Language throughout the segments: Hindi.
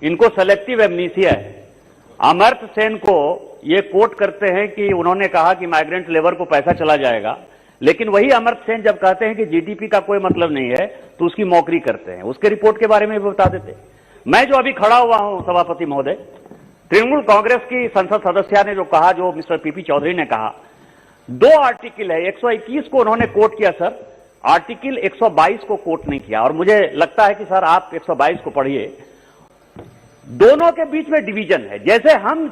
इनको सेलेक्टिव एमनीसिया है। अमर्त्य सेन को ये कोट करते हैं कि उन्होंने कहा कि माइग्रेंट लेबर को पैसा चला जाएगा, लेकिन वही अमर्त्य सेन जब कहते हैं कि जीडीपी का कोई मतलब नहीं है तो उसकी मौकरी करते हैं, उसके रिपोर्ट के बारे में भी बता देते। मैं जो अभी खड़ा हुआ हूं सभापति महोदय, तृणमूल कांग्रेस की संसद सदस्य ने जो कहा, जो मिस्टर पीपी चौधरी ने कहा, 2 आर्टिकल है, 121 को उन्होंने कोट किया सर, आर्टिकल 122 को कोट नहीं किया। और मुझे लगता है कि सर आप 122 को पढ़िए, दोनों के बीच में डिवीजन है। जैसे हम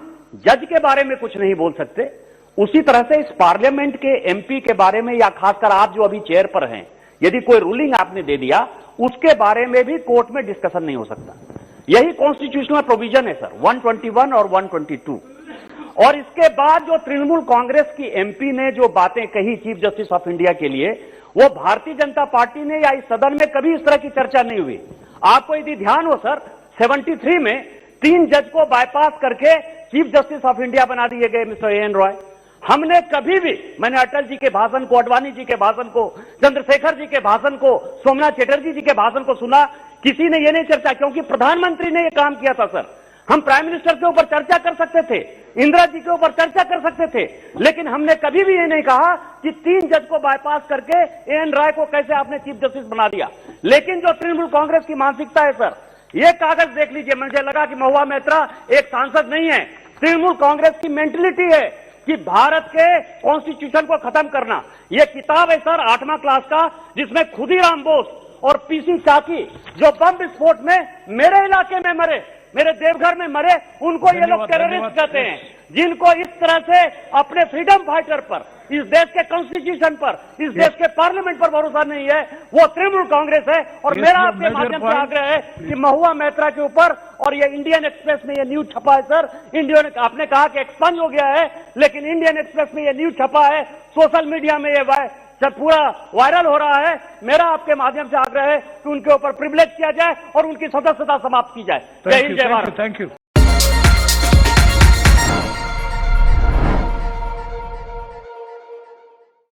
जज के बारे में कुछ नहीं बोल सकते, उसी तरह से इस पार्लियामेंट के एमपी के बारे में, या खासकर आप जो अभी चेयर पर हैं, यदि कोई रूलिंग आपने दे दिया उसके बारे में भी कोर्ट में डिस्कशन नहीं हो सकता। यही कॉन्स्टिट्यूशनल प्रोविजन है सर, 121 और 122। और इसके बाद जो तृणमूल कांग्रेस की एमपी ने जो बातें कही चीफ जस्टिस ऑफ इंडिया के लिए, वो भारतीय जनता पार्टी ने या इस सदन में कभी इस तरह की चर्चा नहीं हुई। आपको यदि ध्यान हो सर, 73 में 3 जज को बाईपास करके चीफ जस्टिस ऑफ इंडिया बना दिए गए मिस्टर एएन रॉय। हमने कभी भी, मैंने अटल जी के भाषण को, अडवाणी जी के भाषण को, चंद्रशेखर जी के भाषण को, सोमनाथ चटर्जी जी के भाषण को सुना, किसी ने ये नहीं चर्चा, क्योंकि प्रधानमंत्री ने ये काम किया था सर। हम प्राइम मिनिस्टर के ऊपर चर्चा कर सकते थे, इंदिरा जी के ऊपर चर्चा कर सकते थे, लेकिन हमने कभी भी ये नहीं कहा कि 3 जज को बाईपास करके एएन रॉय को कैसे आपने चीफ जस्टिस बना दिया। लेकिन जो तृणमूल कांग्रेस की मानसिकता है सर, ये कागज देख लीजिए, मुझे लगा कि महुआ मैत्रा एक सांसद नहीं है। तृणमूल कांग्रेस की मेंटलिटी है कि भारत के कॉन्स्टिट्यूशन को खत्म करना। यह किताब है सर 8वां क्लास का, जिसमें खुदीराम बोस और पीसी चाकी जो बम विस्फोट में मेरे इलाके में मरे, मेरे देवघर में मरे, उनको ये लोग टेररिस्ट कहते हैं। जिनको इस तरह से अपने फ्रीडम फाइटर पर, इस देश के कॉन्स्टिट्यूशन पर, इस देश के पार्लियामेंट पर भरोसा नहीं है, वो तृणमूल कांग्रेस है। और मेरा आपके माध्यम से आग्रह है कि महुआ मैत्रा के ऊपर, और ये इंडियन एक्सप्रेस में ये न्यूज छपा है सर, इंडियन, आपने कहा कि एक्सपंज हो गया है, लेकिन इंडियन एक्सप्रेस में ये न्यूज छपा है, सोशल मीडिया में ये जब पूरा वायरल हो रहा है। मेरा आपके माध्यम से आग्रह है कि उनके ऊपर प्रिविलेज किया जाए और उनकी सदस्यता समाप्त की जाए। जय हिंद, जय भारत। Thank you.